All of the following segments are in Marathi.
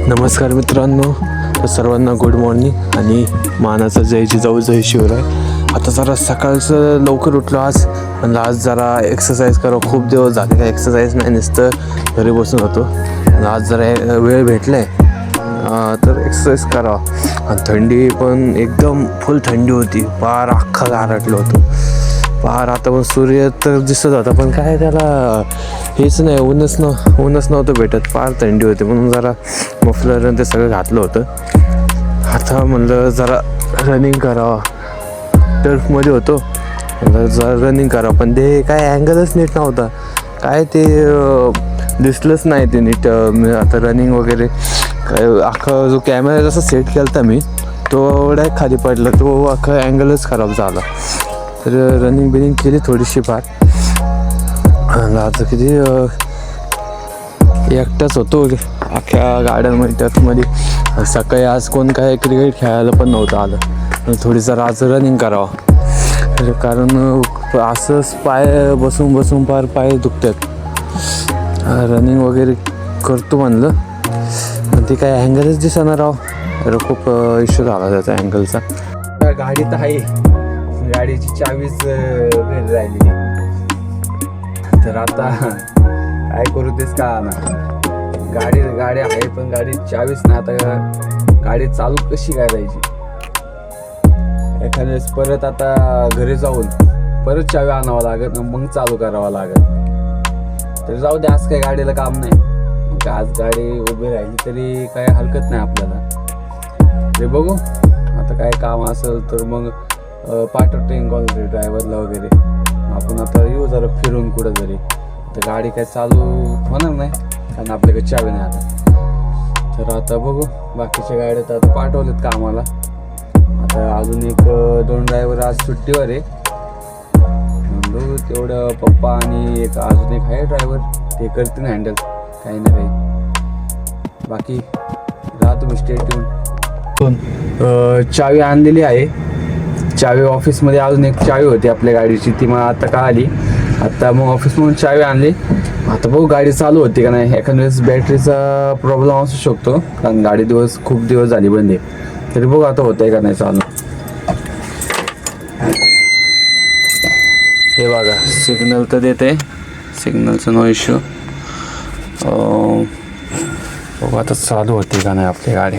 नमस्कार मित्रांनो, तर सर्वांना गुड मॉर्निंग आणि मानाचा जय जिजाऊ जय शिवराय. आता जरा सकाळचं लवकर उठलो आज. म्हणलं आज जरा एक्सरसाइज करावं. खूप दिवस झाले का एक्सरसाइज नाही, नुसतं घरी बसून होतो. आज जरा वेळ भेटला आहे तर एक्सरसाइज करावा. आणि थंडी पण एकदम फुल थंडी होती. पार अख्खा गारटलं होतं पार. आता पण सूर्य तर दिसत होता पण काय त्याला हेच नाही, ऊनच नव्हतं भेटत. फार थंडी होती म्हणून जरा मफलर ते सगळं घातलं होतं. आता म्हणलं जरा रनिंग करावं. टर्फमध्ये होतो, म्हणलं जरा रनिंग करावं. पण ते काय अँगलच नीट नव्हता, काय ते दिसलंच नाही ते नीट. आता रनिंग वगैरे काय अख्खा जो कॅमेरा जसा सेट केला होता मी, तो डायरेक्ट खाली पडला. तो अख्खा अँगलच खराब झाला. तर रनिंग बिनिंग केली थोडीशी फार. आता किती एकटाच होतो अख्ख्या गार्डनमध्ये टर्फमध्ये. सकाळी आज कोण काय क्रिकेट खेळायला पण नव्हतं आलं. थोडी जरा आज रनिंग करावं, कारण असंच पाय बसून फार पाय दुखतात. रनिंग वगैरे करतो म्हणलं, पण ते काय अँगलच दिसणार राव. तर खूप इश्यू झाला त्याचा अँगलचा. गाडी तर आहे, गाडीची चावीच घरी राहिली. तर आता काय करू तेच का ना. गाडी आहे पण गाडी चावीच नाही. आता गाडी चालू कशी काय राहायची. एखाद्या वेळेस परत आता घरी जाऊन परत चावी आणावं लागत, मग चालू करावं लागत. तर जाऊ दे, आज काही गाडीला काम नाही. आज गाडी उभी राहिली तरी काय हरकत नाही आपल्याला. ते बघू आता काय काम असेल तर मग पाठवते कॉल ड्रायव्हरला वगैरे. आपण आता येऊ जरा फिरून कुठं तरी. तर गाडी काय चालू होणार नाही कारण आपल्याकडे चावी नाही आता. तर आता बघू, बाकीच्या गाड्या तर आता पाठवलेत कामाला. आता अजून एक दोन ड्रायव्हर आज सुट्टीवर आहे. बघू तेवढं पप्पा आणि एक अजून एक आहे ड्रायव्हर, ते करतील हँडल काही ना काही. बाकी राहा तुम्ही स्टेट येऊन. चावी आणलेली आहे. चावी ऑफिसमध्ये अजून एक चावी होती आपल्या गाडीची, ती मग आता का आली. आता मग ऑफिसमधून चावी आणली. आता बघू गाडी चालू होती का नाही. एखाद्या वेळेस बॅटरीचा प्रॉब्लेम असू शकतो कारण गाडी खूप दिवस झाली बंद आहे. तरी बघू आता होतंय का नाही चालू. हे बघा सिग्नल तर देते, सिग्नलचं नो इश्यू. बघू आता चालू होते का नाही आपली गाडी.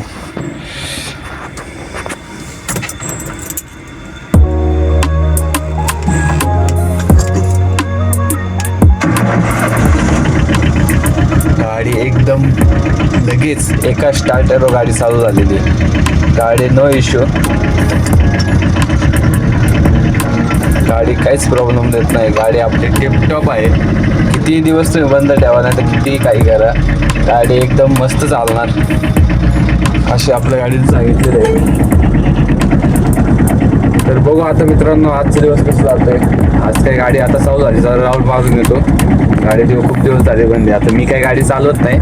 गाडी एकदम लगेच एका स्टार्टरवर गाडी चालू झालेली. गाडी नो इश्यू, गाडी काहीच प्रॉब्लेम देत नाही. गाडी आपली टिपटॉप आहे. किती दिवस तुम्ही बंद ठेवा नाही तर किती काही करा, गाडी एकदम मस्त चालणार अशी आपल्या गाडीने सांगितलेलं आहे. तर बघू आता मित्रांनो आजचा दिवस कसं चालतंय. आज काही गाडी आता चालू झाली, जरा राऊंड मारून येतो. गाडी तेव्हा खूप दिवस झाले बंद आहे. आता मी काही गाडी चालवत नाही.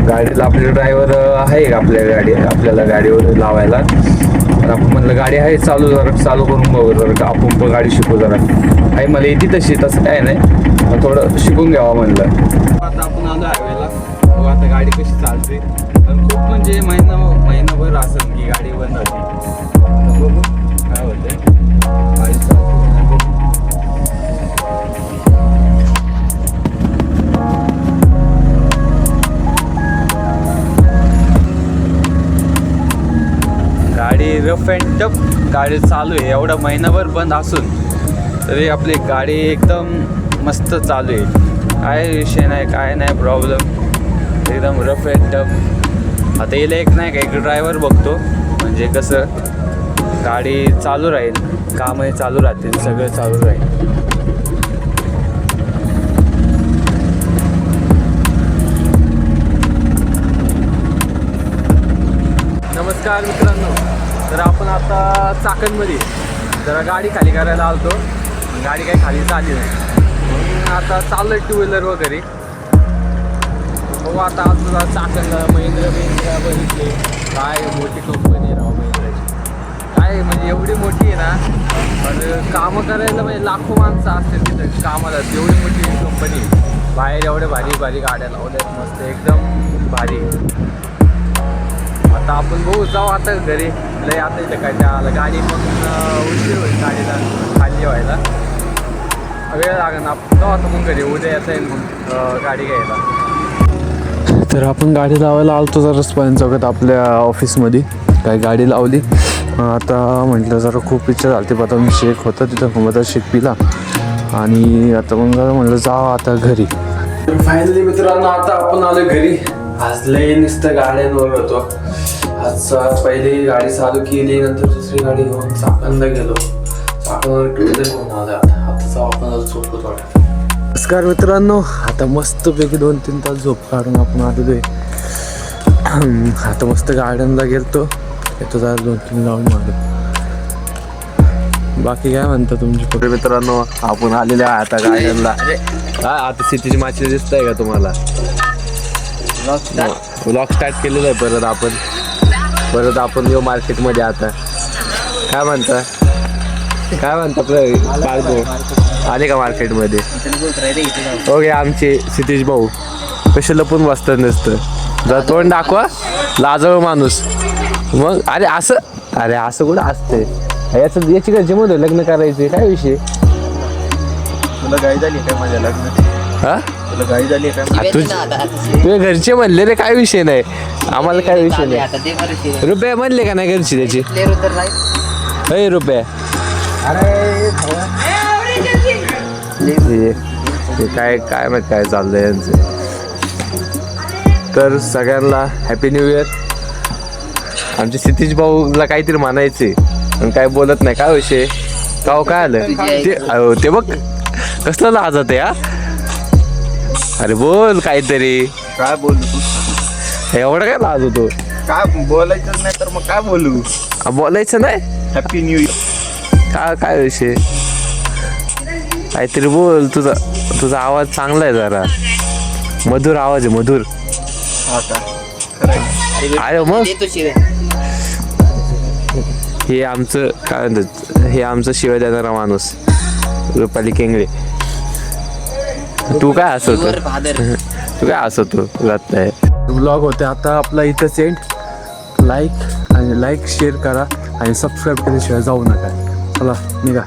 गाडीला आपले ड्रायव्हर आहे आपल्याला गाडीवर लावायला. तर आपण म्हणलं गाडी आहे चालू, जरा चालू करून बघू जरा. आपण पण गाडी शिकू जरा. काही मला येते तसं काय नाही, मग थोडं शिकून घ्यावं म्हणलं. आता आपण आलो हायवेला. बघू आता गाडी कशी चालते. तर खूप म्हणजे महिनाभर असेल की गाडी बंद होती. बघू काय होते. गाडी चालते गाडी रफ अँड टफ गाडी चालू आहे. एवढा महिनाभर बंद असून तरी आपली गाडी एकदम मस्त चालू आहे. काय विषय नाही, काय नाही प्रॉब्लेम, एकदम रफ अँड टफ. आता येईल एक नाही का एक ड्रायव्हर बघतो, म्हणजे कसं गाडी चालू राहील, कामही चालू राहतील, सगळं चालू राहील. नमस्कार मित्रांनो, तर आपण आता चाकणमध्ये जरा गाडी खाली करायला आलतो. गाडी काही खाली चालली नाही म्हणून आता चाललं टू व्हीलर वगैरे. बघू आता तुला चाकणला महिंद्रा बघितले, काय मोठी कंपनी राव महिंद्राची. काय म्हणजे एवढी मोठी आहे ना, पण कामं करायला म्हणजे लाखो माणसं असतील तिथं कामाला. एवढी मोठी कंपनी, बाहेर एवढ्या भारी भारी गाड्या लावल्यात मस्त एकदम भारी. आपण बघू जाऊ आता घरी. लय आता इथं काय त्या गाडी पण उशीर होईल गाडीला खाली व्हायला, वेळ लागेल. आपण जाऊ आता मग घरी, उद्या येता येईल मग गाडी घ्यायला. तर आपण गाडी लावायला आलतो जरा स्पाईन चौकात आपल्या ऑफिसमध्ये. काय गाडी लावली. आता म्हटलं जरा खूप इच्छा झाली ते बदाम शेक होता तिथं, बदाम शेक पिला आणि आता मग म्हटलं जावं आता घरी. फायनली मित्रांनो आता आपण आलो घरी. आज लय नुसतं गाड्यांवर होतो. आज पहिली गाडी चालू केली, नंतर दुसरी गाडी घेऊन चाकणला गेलो. चाकणवर टू व्हीलर घेऊन आलो. आता जाऊ आपण झोपतो थोडा. नमस्कार मित्रांनो, आता मस्तपैकी 2-3 तास झोप काढून आपण आलेलो आहे. आता मस्त गार्डनला गेलतो. येतो जरा 2-3 राऊंड मारलो. बाकी काय म्हणता तुमचे छोटे मित्रांनो, आपण आलेले आहे आता गार्डनला. आता सिटीची माशी दिसत आहे का तुम्हाला? व्लॉग स्टार्ट केलेलं आहे परत आपण येऊ मार्केटमध्ये. आता काय म्हणता आले का मार्केटमध्ये? ओके, आमचे सिटीश भाऊ कसे लपून बसतात नसतं. जर तोंड दाखवा, लाजळ माणूस. मग अरे असं कुठं असते? याची घरच्यामध्ये लग्न करायचे काय विषय? तुला गाडी झाली काय माझ्या लग्नात? हा, तुला गाडी झाली काय? तुझे घरचे म्हणले रे, काय विषय नाही आम्हाला, काय विषय नाही. रुपये म्हणले का नाही घरची त्याची? अरे रुपये काय माहित काय चाललंय यांचं. तर सगळ्यांना हॅपी न्यू इयर. आमचे सितीश भाऊला काहीतरी म्हणायचे पण काय बोलत नाही. काय विषय? काय आलं ते बघ कसलं लाजत आहे. अरे बोल काहीतरी. काय बोलू तू? एवढं काय लाज होतो? काय बोलायचं नाही तर मग काय बोलू? बोलायचं नाही. Happy new year. काय विषय? काहीतरी बोल. तुझा आवाज चांगला आहे, जरा मधुर आवाज आहे, मधुर. अरे मग हे आमचं काय म्हणतात, हे आमचं शिवाय देणारा माणूस रुपाली केंगळे. तू काय हसवतो जात आहे. ब्लॉग होते आता आपला इथंच एंड. लाईक शेअर करा आणि सबस्क्राईब केल्याशिवाय जाऊ नका. चला निघा.